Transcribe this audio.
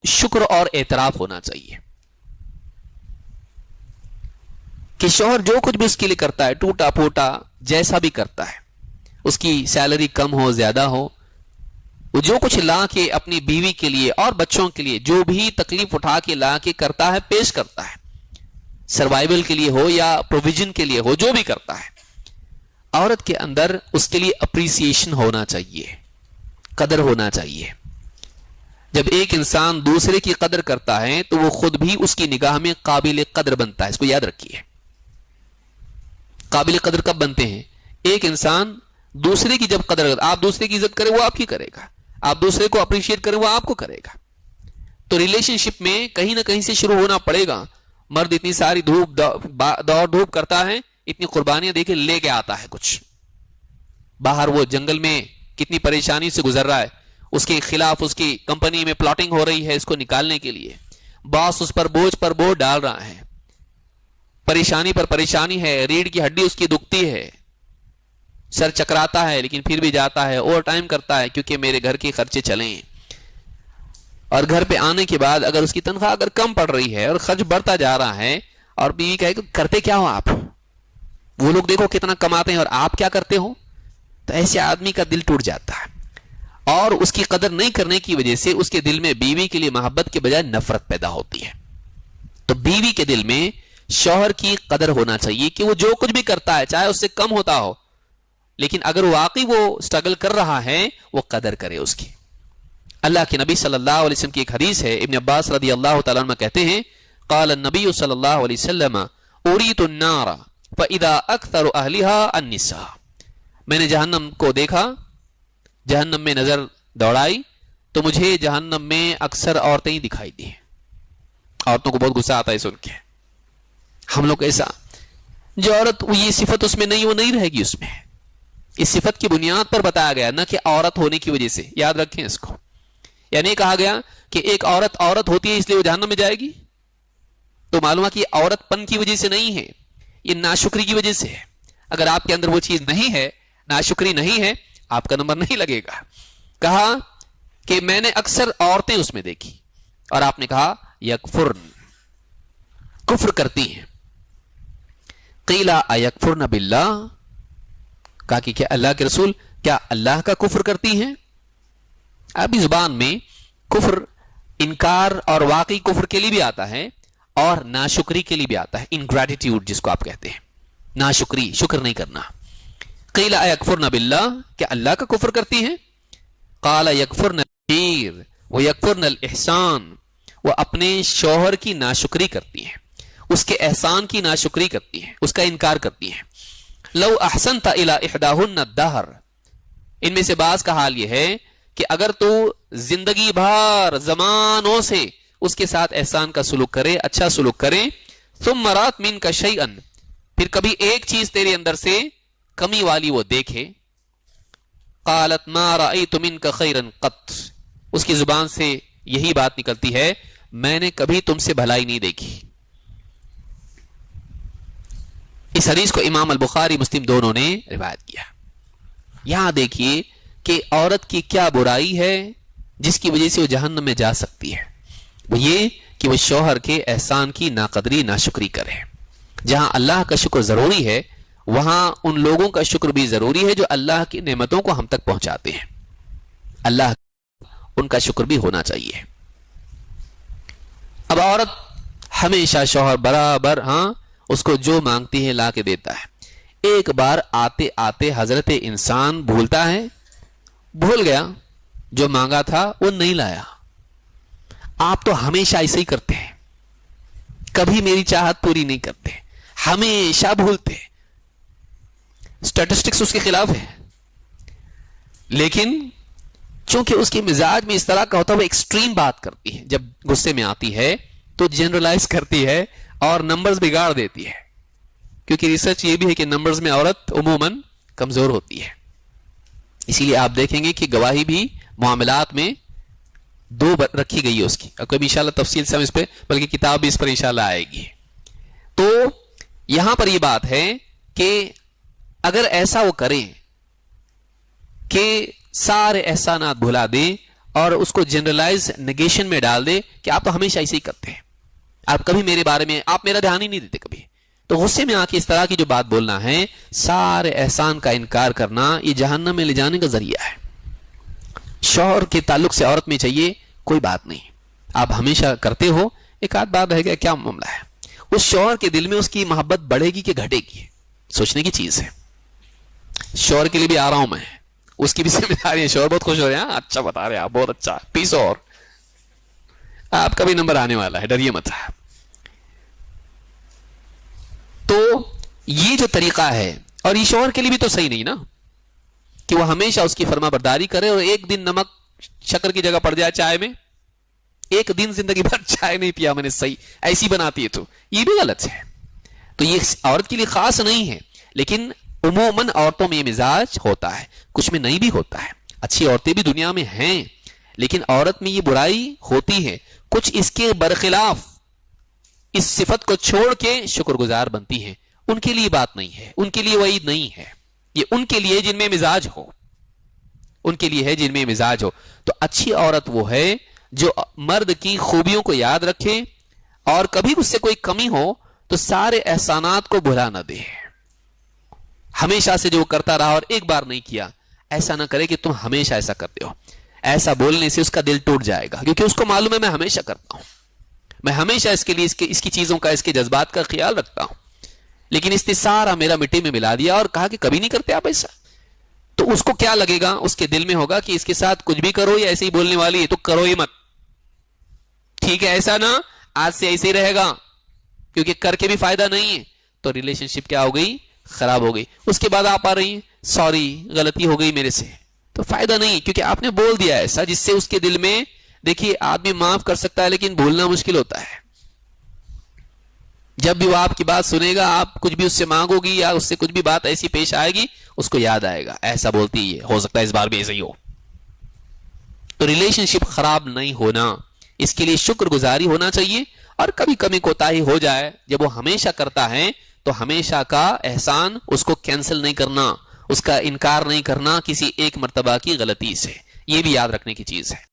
شکر اور اعتراف ہونا چاہیے کہ شوہر جو کچھ بھی اس کے لیے کرتا ہے، ٹوٹا پھوٹا جیسا بھی کرتا ہے، اس کی سیلری کم ہو زیادہ ہو، وہ جو کچھ لا کے اپنی بیوی کے لیے اور بچوں کے لیے جو بھی تکلیف اٹھا کے لا کے کرتا ہے، پیش کرتا ہے، سروائیول کے لیے ہو یا پروویژن کے لیے ہو، جو بھی کرتا ہے، عورت کے اندر اس کے لیے اپریسیشن ہونا چاہیے، قدر ہونا چاہیے۔ جب ایک انسان دوسرے کی قدر کرتا ہے تو وہ خود بھی اس کی نگاہ میں قابل قدر بنتا ہے، اس کو یاد رکھیے۔ قابل قدر کب بنتے ہیں؟ ایک انسان دوسرے کی جب قدر کرتا، آپ دوسرے کی عزت کریں وہ آپ کی کرے گا، آپ دوسرے کو اپریشیٹ کریں وہ آپ کو کرے گا۔ تو ریلیشن شپ میں کہیں نہ کہیں سے شروع ہونا پڑے گا۔ مرد اتنی ساری دوڑ دھوپ کرتا ہے، اتنی قربانیاں دے کے لے کے آتا ہے کچھ، باہر وہ جنگل میں کتنی پریشانی سے گزر رہا ہے، اس کے خلاف اس کی کمپنی میں پلاٹنگ ہو رہی ہے اس کو نکالنے کے لیے، باس اس پر بوجھ ڈال رہا ہے، پریشانی پر پریشانی ہے، ریڑھ کی ہڈی اس کی دکھتی ہے، سر چکراتا ہے لیکن پھر بھی جاتا ہے، اوور ٹائم کرتا ہے کیونکہ میرے گھر کے خرچے چلیں۔ اور گھر پہ آنے کے بعد اگر اس کی تنخواہ اگر کم پڑ رہی ہے اور خرچ بڑھتا جا رہا ہے اور بیوی کہے کہ کرتے کیا ہو آپ، وہ لوگ دیکھو کتنا کماتے ہیں اور آپ کیا کرتے ہو، تو ایسے آدمی کا دل ٹوٹ جاتا ہے۔ اور اس کی قدر نہیں کرنے کی وجہ سے اس کے دل میں بیوی کے لیے محبت کے بجائے نفرت پیدا ہوتی ہے۔ تو بیوی کے دل میں شوہر کی قدر ہونا چاہیے کہ وہ جو کچھ بھی کرتا ہے چاہے اس سے کم ہوتا ہو، لیکن اگر واقعی وہ سٹرگل کر رہا ہے وہ قدر کرے اس کی۔ اللہ کے نبی صلی اللہ علیہ وسلم کی ایک حدیث ہے، ابن عباس رضی اللہ تعالیٰ عنہ کہتے ہیں قال النبی صلی اللہ علیہ وسلم اریت النار فاذا اکثر اہلها النساء، میں نے جہنم کو دیکھا، جہنم میں نظر دوڑائی تو مجھے جہنم میں اکثر عورتیں ہی دکھائی دی۔ عورتوں کو بہت غصہ آتا ہے سن کے، ہم لوگ ایسا، جو عورت یہ صفت اس میں نہیں وہ نہیں رہے گی اس میں، اس صفت کی بنیاد پر بتایا گیا، نہ کہ عورت ہونے کی وجہ سے، یاد رکھیں اس کو۔ یعنی کہا گیا کہ ایک عورت ہوتی ہے اس لیے وہ جہنم میں جائے گی، تو معلوم ہے کہ یہ عورت پن کی وجہ سے نہیں ہے، یہ ناشکری کی وجہ سے ہے۔ اگر آپ کے اندر وہ چیز نہیں ہے، ناشکری نہیں ہے، آپ کا نمبر نہیں لگے گا۔ کہا کہ میں نے اکثر عورتیں اس میں دیکھی، اور آپ نے کہا یکفرن، کفر کرتی ہیں۔ قیل ایکفرن باللہ، کہا کہ کیا اللہ کے رسول کیا اللہ کا کفر کرتی ہیں؟ ابھی زبان میں کفر انکار اور واقعی کفر کے لیے بھی آتا ہے اور ناشکری کے لیے بھی آتا ہے، انگریٹیٹیوڈ جس کو آپ کہتے ہیں، ناشکری، شکر نہیں کرنا۔ قیل ایکفرن باللہ، کیا اللہ کا کفر کرتی ہیں؟ قال یکفرن الخیر ویکفرن الاحسان، وہ اپنے شوہر کی ناشکری کرتی ہیں، اس کے احسان کی ناشکری کرتی ہیں، اس کا انکار کرتی ہیں۔ لو احسنت الی احداہن الدہر، ان میں سے بعض کا حال یہ ہے کہ اگر تو زندگی بھر زمانوں سے اس کے ساتھ احسان کا سلوک کرے، اچھا سلوک کرے، ثم رات منک شیئا، پھر کبھی ایک چیز تیرے اندر سے کمی والی وہ دیکھے، قالت ما رأیت منک خیرا قط، اس کی زبان سے یہی بات نکلتی ہے میں نے کبھی تم سے بھلائی نہیں دیکھی۔ اس حدیث کو امام البخاری مسلم دونوں نے روایت کیا۔ یہاں دیکھیے کہ عورت کی کیا برائی ہے جس کی وجہ سے وہ جہنم میں جا سکتی ہے، وہ یہ کہ وہ شوہر کے احسان کی ناقدری ناشکری کرے۔ جہاں اللہ کا شکر ضروری ہے وہاں ان لوگوں کا شکر بھی ضروری ہے جو اللہ کی نعمتوں کو ہم تک پہنچاتے ہیں، اللہ ان کا شکر بھی ہونا چاہیے۔ اب عورت ہمیشہ شوہر برابر اس کو جو مانگتی ہے لا کے دیتا ہے، ایک بار آتے آتے حضرت انسان بھولتا ہے، بھول گیا، جو مانگا تھا وہ نہیں لایا۔ آپ تو ہمیشہ ایسے ہی کرتے ہیں، کبھی میری چاہت پوری نہیں کرتے، ہمیشہ بھولتے، اسٹیٹسٹکس اس کے خلاف ہے، لیکن چونکہ اس کے مزاج میں اس طرح کا ہوتا ہے وہ ایکسٹریم بات کرتی ہے، جب غصے میں آتی ہے تو جنرلائز کرتی ہے اور نمبرز بگاڑ دیتی ہے، کیونکہ ریسرچ یہ بھی ہے کہ نمبرز میں عورت عموماً کمزور ہوتی ہے۔ اسی لیے آپ دیکھیں گے کہ گواہی بھی معاملات میں 2 رکھی گئی ہے اس کی، اور کبھی انشاءاللہ تفصیل سے ہم اس پہ، بلکہ کتاب بھی اس پر انشاءاللہ آئے گی۔ تو یہاں پر یہ بات ہے کہ اگر ایسا وہ کریں کہ سارے احسانات بھلا دیں اور اس کو جنرلائز نیگیشن میں ڈال دے کہ آپ تو ہمیشہ ایسے ہی کرتے ہیں, آپ کبھی میرے بارے میں, آپ میرا دھیان ہی نہیں دیتے کبھی, تو غصے میں آ کے اس طرح کی جو بات بولنا ہے, سارے احسان کا انکار کرنا, یہ جہنم میں لے جانے کا ذریعہ ہے. شوہر کے تعلق سے عورت میں چاہیے کوئی بات نہیں, آپ ہمیشہ کرتے ہو, ایک آدھ بار رہ گیا, کیا معاملہ ہے, اس شوہر کے دل میں اس کی محبت بڑھے گی کہ گھٹے گی, سوچنے کی چیز ہے. شوہر کے لیے بھی آ رہا ہوں میں, اس کی بھی ذمہ داری ہے. شوہر بہت خوش ہو رہے ہیں, اچھا بتا رہے ہیں آپ, بہت اچھا, پیس اور آپ کا بھی نمبر آنے والا ہے, ڈریے مت. تو یہ جو طریقہ ہے, اور یہ شوہر کے لیے بھی تو صحیح نہیں نا کہ وہ ہمیشہ اس کی فرما برداری کرے, اور ایک دن نمک شکر کی جگہ پڑ جائے چائے میں, ایک دن زندگی بھر چائے نہیں پیا میں نے, صحیح ایسی بناتی ہے, تو یہ بھی غلط ہے. تو یہ عورت کے لیے خاص نہیں ہے, لیکن عموماً عورتوں میں یہ مزاج ہوتا ہے, کچھ میں نہیں بھی ہوتا ہے. اچھی عورتیں بھی دنیا میں ہیں, لیکن عورت میں یہ برائی ہوتی ہے, کچھ اس کے برخلاف اس صفت کو چھوڑ کے شکر گزار بنتی ہیں. ان کے لیے بات نہیں ہے, ان کے لیے وعید نہیں ہے, یہ ان کے لیے جن میں مزاج ہو, ان کے لیے ہے جن میں مزاج ہو. تو اچھی عورت وہ ہے جو مرد کی خوبیوں کو یاد رکھے, اور کبھی اس سے کوئی کمی ہو تو سارے احسانات کو بھلا نہ دے, ہمیشہ سے جو کرتا رہا اور ایک بار نہیں کیا, ایسا نہ کرے کہ تم ہمیشہ ایسا کرتے ہو. ایسا بولنے سے اس کا دل ٹوٹ جائے گا, کیونکہ اس کو معلوم ہے میں ہمیشہ کرتا ہوں, میں ہمیشہ اس کے لیے اس کی چیزوں کا, اس کے جذبات کا خیال رکھتا ہوں, لیکن اس نے سارا میرا مٹی میں ملا دیا اور کہا کہ کبھی نہیں کرتے آپ ایسا. تو اس کو کیا لگے گا, اس کے دل میں ہوگا کہ اس کے ساتھ کچھ بھی کرو, یا ایسے ہی بولنے والی ہے تو کرو ہی مت, ٹھیک ہے, ایسا نا, آج سے ایسے ہی رہے گا, کیونکہ کر کے بھی فائدہ نہیں ہے. تو ریلیشن شپ کیا ہو گئی, خراب ہو گئی. اس کے بعد آپ آ رہی ہیں, سوری غلطی ہو گئی میرے سے, تو فائدہ نہیں, کیونکہ آپ نے بول دیا ایسا جس سے اس کے دل میں, دیکھیے آدمی معاف کر سکتا ہے لیکن بھولنا مشکل ہوتا ہے. جب بھی وہ آپ کی بات سنے گا, آپ کچھ بھی اس سے مانگو گی یا اس سے کچھ بھی بات ایسی پیش آئے گی, اس کو یاد آئے گا ایسا بولتی ہے, ہو سکتا ہے اس بار بھی ایسا ہی ہو. تو ریلیشن شپ خراب نہیں ہونا, اس کے لیے شکر گزاری ہونا چاہیے, اور کبھی کبھی کوتاہی ہو جائے, جب وہ ہمیشہ کرتا ہے تو ہمیشہ کا احسان اس کو کینسل نہیں کرنا, اس کا انکار نہیں کرنا کسی ایک مرتبہ کی غلطی سے, یہ بھی یاد رکھنے کی چیز ہے.